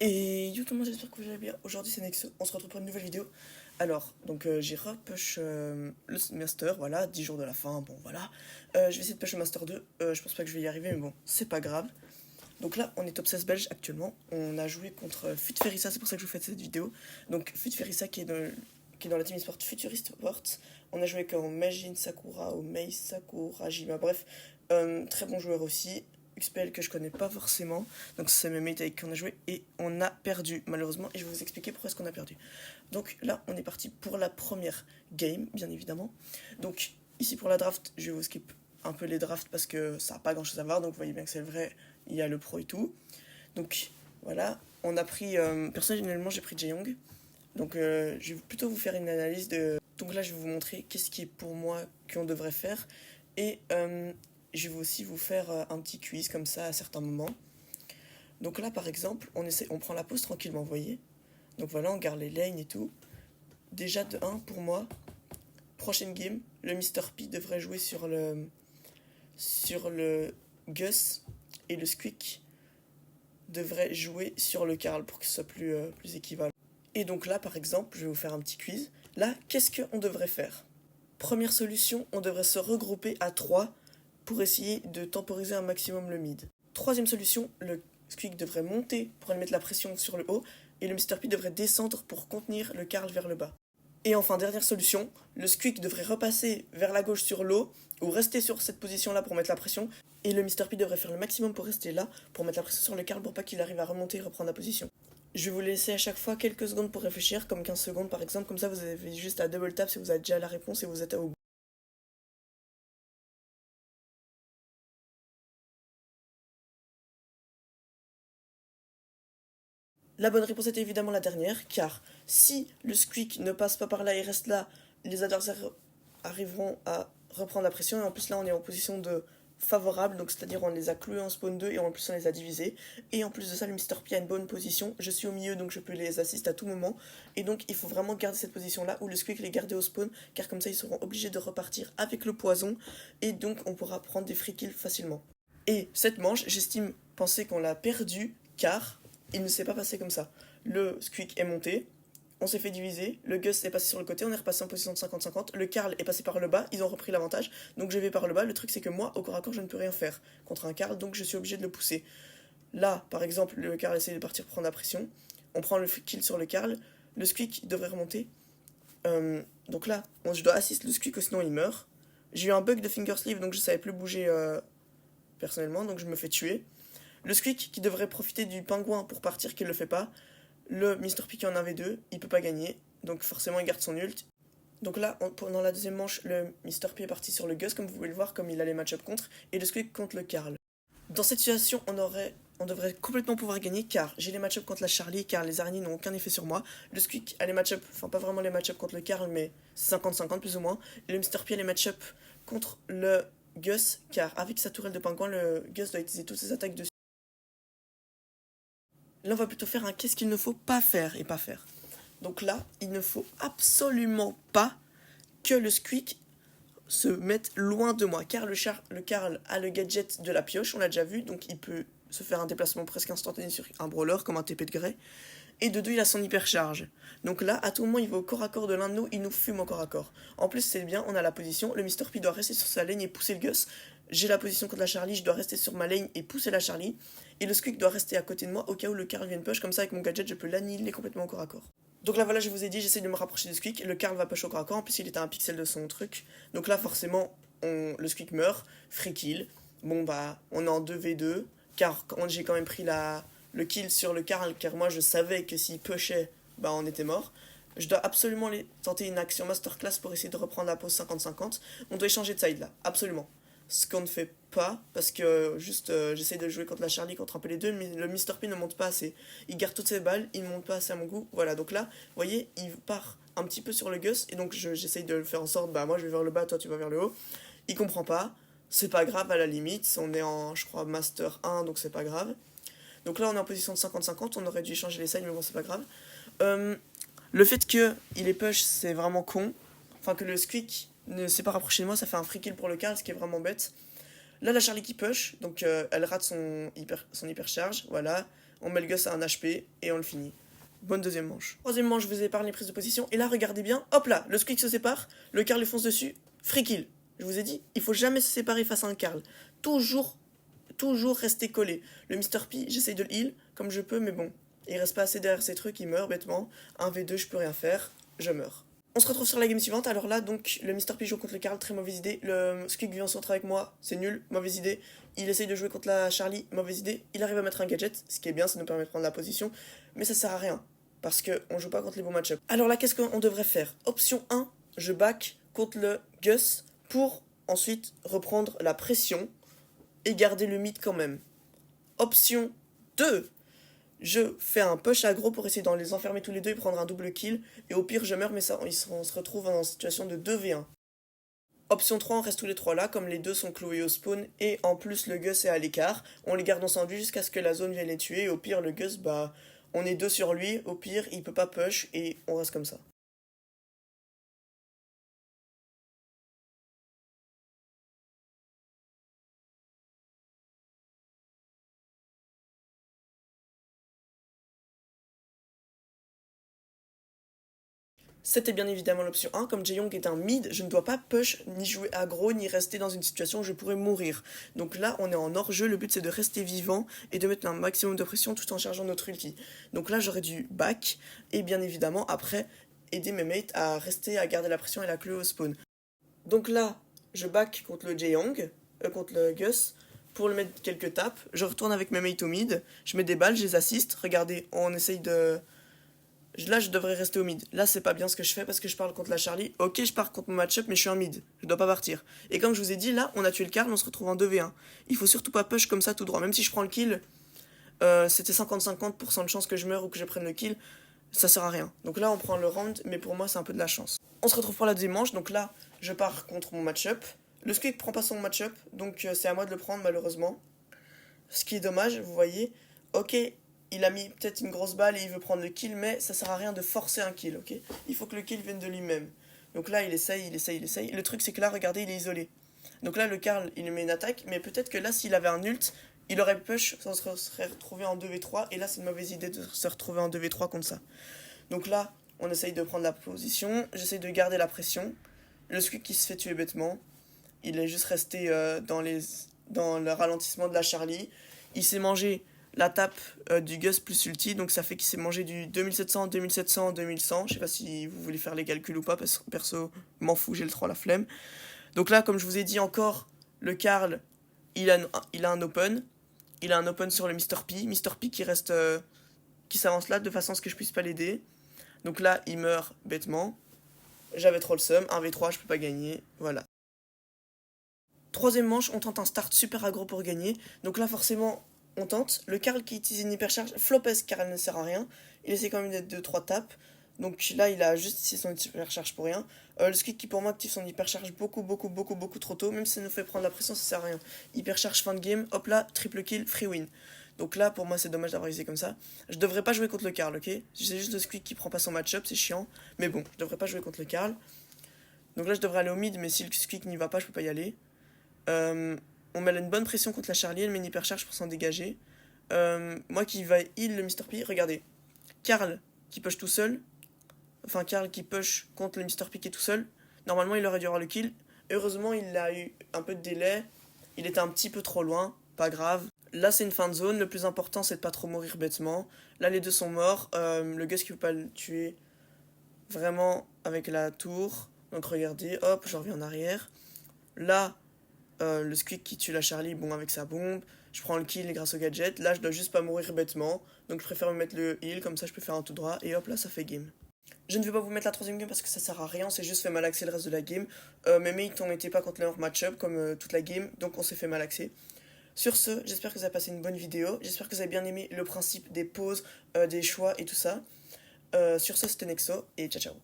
Et yo tout le monde, j'espère que vous allez bien. Aujourd'hui c'est Nexo, on se retrouve pour une nouvelle vidéo. Alors, j'ai repush le master, voilà, 10 jours de la fin, bon voilà. Je vais essayer de push le master 2, je pense pas que je vais y arriver, mais bon, c'est pas grave. Donc là, on est top 16 belge actuellement, on a joué contre Fut Ferissa, c'est pour ça que je vous fais cette vidéo. Donc Fut Ferissa qui est dans la team esport Futurist World. On a joué comme Majin Sakura ou Mei Sakurajima, bref, très bon joueur aussi. XPL que je connais pas forcément, donc c'est mes mates avec qui on a joué et on a perdu malheureusement, et je vais vous expliquer pourquoi est-ce qu'on a perdu. Donc là on est parti pour la première game bien évidemment. Donc ici pour la draft je vais vous skip un peu les drafts parce que ça n'a pas grand chose à voir, donc vous voyez bien que c'est vrai, il y a le pro et tout. Donc voilà, on a pris, personnellement j'ai pris Jaeyoung, donc je vais plutôt vous faire une analyse de... Donc là je vais vous montrer qu'est-ce qui est pour moi qu'on devrait faire, et je vais aussi vous faire un petit quiz comme ça à certains moments. Donc là par exemple, on prend la pause tranquillement, vous voyez. Donc voilà, on garde les lanes et tout. Déjà de 1 pour moi, prochaine game, le Mr. P devrait jouer sur le Gus, et le Squeak devrait jouer sur le Karl pour que ce soit plus équivalent. Et donc là par exemple, je vais vous faire un petit quiz. Là, qu'est-ce qu'on devrait faire? Première solution, on devrait se regrouper à 3 pour essayer de temporiser un maximum le mid. Troisième solution, le Squeak devrait monter pour aller mettre la pression sur le haut, et le Mr. P devrait descendre pour contenir le Karl vers le bas. Et enfin, dernière solution, le Squeak devrait repasser vers la gauche sur l'eau, ou rester sur cette position-là pour mettre la pression, et le Mr. P devrait faire le maximum pour rester là, pour mettre la pression sur le Karl pour pas qu'il arrive à remonter et reprendre la position. Je vais vous laisser à chaque fois quelques secondes pour réfléchir, comme 15 secondes par exemple, comme ça vous avez juste à double tap si vous avez déjà la réponse et vous êtes au bout. La bonne réponse était évidemment la dernière, car si le Squeak ne passe pas par là et reste là, les adversaires arriveront à reprendre la pression, et en plus là on est en position de favorable, donc c'est-à-dire on les a cloués en spawn 2 et en plus on les a divisés, et en plus de ça le Mr. P a une bonne position, je suis au milieu donc je peux les assister à tout moment, et donc il faut vraiment garder cette position là où le Squeak les garder au spawn, car comme ça ils seront obligés de repartir avec le poison, et donc on pourra prendre des free kills facilement. Et cette manche, j'estime penser qu'on l'a perdue, car il ne s'est pas passé comme ça. Le Squeak est monté, on s'est fait diviser, le Gus est passé sur le côté, on est repassé en position de 50-50, le Karl est passé par le bas, ils ont repris l'avantage, donc je vais par le bas. Le truc c'est que moi, au corps à corps, je ne peux rien faire contre un Karl, donc je suis obligé de le pousser. Là, par exemple, le Karl essaie de partir prendre la pression, on prend le kill sur le Karl, le Squeak devrait remonter. Donc là, je dois assister le Squeak, sinon il meurt. J'ai eu un bug de finger sleeve, donc je savais plus bouger personnellement, donc je me fais tuer. Le Squeak qui devrait profiter du pingouin pour partir, qui ne le fait pas. Le Mr. P qui en avait deux, il peut pas gagner, donc forcément il garde son ult. Donc là, pendant la deuxième manche, le Mr. P est parti sur le Gus, comme vous pouvez le voir, comme il a les match-up contre, et le Squeak contre le Karl. Dans cette situation, on devrait complètement pouvoir gagner, car j'ai les match-up contre la Charlie, car les araignées n'ont aucun effet sur moi. Le Squeak a les match-up, enfin pas vraiment les match-up contre le Karl, mais c'est 50-50 plus ou moins. Et le Mr. P a les match-up contre le Gus, car avec sa tourelle de pingouin, le Gus doit utiliser toutes ses attaques dessus. Là, on va plutôt faire un qu'est-ce qu'il ne faut pas faire et pas faire. Donc là, il ne faut absolument pas que le Squeak se mette loin de moi, car le Karl a le gadget de la pioche, on l'a déjà vu, donc il peut se faire un déplacement presque instantané sur un brawler, comme un TP de Grey. Et de deux, il a son hypercharge. Donc là, à tout moment, il va au corps à corps de l'un de nous, il nous fume au corps à corps. En plus, c'est bien, on a la position, le Mr. P doit rester sur sa lane et pousser le Gus. J'ai la position contre la Charlie, je dois rester sur ma lane et pousser la Charlie. Et le Squeak doit rester à côté de moi au cas où le Karl vienne push, comme ça avec mon gadget, je peux l'annihiler complètement au corps à corps. Donc là, voilà, je vous ai dit, j'essaie de me rapprocher du Squeak, le Karl va push au corps à corps, en plus il était à un pixel de son truc. Donc là, forcément, le Squeak meurt, free kill. Bon bah, on est en 2v2, car j'ai quand même pris le kill sur le Karl, car moi je savais que s'il pushait, bah on était mort. Je dois absolument tenter une action masterclass pour essayer de reprendre la pause 50-50. On doit échanger de side là, absolument. Ce qu'on ne fait pas, parce que juste j'essaie de jouer contre la Charlie, contre un peu les deux, mais le Mr. P ne monte pas assez. Il garde toutes ses balles, il ne monte pas assez à mon goût. Voilà, donc là, vous voyez, il part un petit peu sur le Gus, et donc j'essaie de le faire en sorte, bah moi je vais vers le bas, toi tu vas vers le haut. Il comprend pas, c'est pas grave à la limite, on est en, je crois, Master 1, donc c'est pas grave. Donc là on est en position de 50-50, on aurait dû échanger les sides, mais bon c'est pas grave. Le fait qu'il est push, c'est vraiment con. Enfin que le Squeak ne s'est pas rapproché de moi, ça fait un free kill pour le Karl, ce qui est vraiment bête. Là la Charlie qui push, donc elle rate son hyper charge, voilà. on met le Gus à un HP et on le finit. Bonne deuxième manche. Troisième manche, je vous épargne les prises de position. Et là, regardez bien, hop là, le Squeak se sépare, le Carl lui fonce dessus, free kill. Je vous ai dit, il faut jamais se séparer face à un Carl. Toujours rester collé. Le Mr. P, j'essaye de le heal comme je peux, mais bon, il reste pas assez derrière ces trucs, il meurt bêtement. 1v2, je peux rien faire, je meurs. On se retrouve sur la game suivante. Alors là, donc, le Mr. P joue contre le Carl, très mauvaise idée. Le Squeak vient se centre avec moi, c'est nul, mauvaise idée. Il essaye de jouer contre la Charlie, mauvaise idée. Il arrive à mettre un gadget, ce qui est bien, ça nous permet de prendre la position, mais ça sert à rien. Parce qu'on joue pas contre les bons match-up. Alors là, qu'est-ce qu'on devrait faire? Option 1, je back contre le Gus pour ensuite reprendre la pression et garder le mid quand même. Option 2, je fais un push aggro pour essayer d'en les enfermer tous les deux et prendre un double kill. Et au pire, je meurs, mais ça, on se retrouve en situation de 2v1. Option 3, on reste tous les trois là, comme les deux sont cloués au spawn, et en plus le Gus est à l'écart. On les garde ensemble jusqu'à ce que la zone vienne les tuer, et au pire, le Gus, bah... on est deux sur lui, au pire, il peut pas push et on reste comme ça. C'était bien évidemment l'option 1, comme Jae-Young est un mid, je ne dois pas push, ni jouer aggro, ni rester dans une situation où je pourrais mourir. Donc là, on est en hors-jeu, le but c'est de rester vivant et de mettre un maximum de pression tout en chargeant notre ulti. Donc là, j'aurais dû back, et bien évidemment, après, aider mes mates à rester, à garder la pression et la clé au spawn. Donc là, je back contre le Jae-Young, contre le Gus, pour le mettre quelques tapes, je retourne avec mes mates au mid, je mets des balles, je les assiste, regardez, on essaye de... Là, je devrais rester au mid. Là, c'est pas bien ce que je fais parce que je parle contre la Charlie. Ok, je pars contre mon match-up, mais je suis un mid. Je dois pas partir. Et comme je vous ai dit, là, on a tué le Carl, on se retrouve en 2v1. Il faut surtout pas push comme ça tout droit. Même si je prends le kill, c'était 50-50% de chance que je meure ou que je prenne le kill. Ça sert à rien. Donc là, on prend le round, mais pour moi, c'est un peu de la chance. On se retrouve pour la deuxième manche. Donc là, je pars contre mon match-up. Le Squeak prend pas son match-up, donc c'est à moi de le prendre, malheureusement. Ce qui est dommage, vous voyez. Ok, il a mis peut-être une grosse balle et il veut prendre le kill, mais ça sert à rien de forcer un kill, ok? Il faut que le kill vienne de lui-même. Donc là, il essaye. Le truc, c'est que là, regardez, il est isolé. Donc là, le Carl, il lui met une attaque, mais peut-être que là, s'il avait un ult, il aurait push, ça se serait retrouvé en 2v3, et là, c'est une mauvaise idée de se retrouver en 2v3 contre ça. Donc là, on essaye de prendre la position, j'essaye de garder la pression. Le Squeak qui se fait tuer bêtement, il est juste resté dans le ralentissement de la Charlie. Il s'est mangé la tape du Gus plus ulti, donc ça fait qu'il s'est mangé du 2700, 2700, 2100. Je sais pas si vous voulez faire les calculs ou pas, parce que perso, m'en fous, j'ai le 3 la flemme. Donc là, comme je vous ai dit encore, le Carl, il a un open. Il a un open sur le Mr. P. Mr. P qui reste, qui s'avance là de façon à ce que je puisse pas l'aider. Donc là, il meurt bêtement. J'avais trop le seum, 1v3, je peux pas gagner, voilà. Troisième manche, on tente un start super aggro pour gagner. Donc là, forcément, on tente. Le Carl qui utilise une hypercharge, flopesque car elle ne sert à rien. Il essaie quand même d'être 2-3 tapes. Donc là, il a juste utilisé son hypercharge pour rien. Le Squeak qui pour moi active son hypercharge beaucoup trop tôt. Même si ça nous fait prendre la pression, ça sert à rien. Hypercharge fin de game, hop là, triple kill, free win. Donc là, pour moi, c'est dommage d'avoir usé comme ça. Je devrais pas jouer contre le Carl, ok? C'est juste le Squeak qui prend pas son match-up, c'est chiant. Mais bon, je devrais pas jouer contre le Carl. Donc là, je devrais aller au mid, mais si le Squeak n'y va pas, je peux pas y aller. On met une bonne pression contre la Charlie, elle met une hypercharge pour s'en dégager. Moi qui va heal le Mr. P, regardez. Carl qui push tout seul. Enfin, Carl qui push contre le Mr. P qui est tout seul. Normalement, il aurait dû avoir le kill. Heureusement, il a eu un peu de délai. Il était un petit peu trop loin, pas grave. Là, c'est une fin de zone. Le plus important, c'est de pas trop mourir bêtement. Là, les deux sont morts. Le Gus qui veut pas le tuer vraiment avec la tour. Donc, regardez, hop, je reviens en arrière. Là, le Squeak qui tue la Charlie, bon, avec sa bombe. Je prends le kill grâce au gadget. Là, je dois juste pas mourir bêtement. Donc, je préfère me mettre le heal, comme ça, je peux faire un tout droit. Et hop, là, ça fait game. Je ne vais pas vous mettre la troisième game parce que ça sert à rien, on s'est juste fait malaxer le reste de la game. Mes mates on n'était pas contre leur match-up comme toute la game, donc on s'est fait malaxer. Sur ce, j'espère que vous avez passé une bonne vidéo, j'espère que vous avez bien aimé le principe des pauses, des choix et tout ça. Sur ce, c'était Nexo et ciao ciao.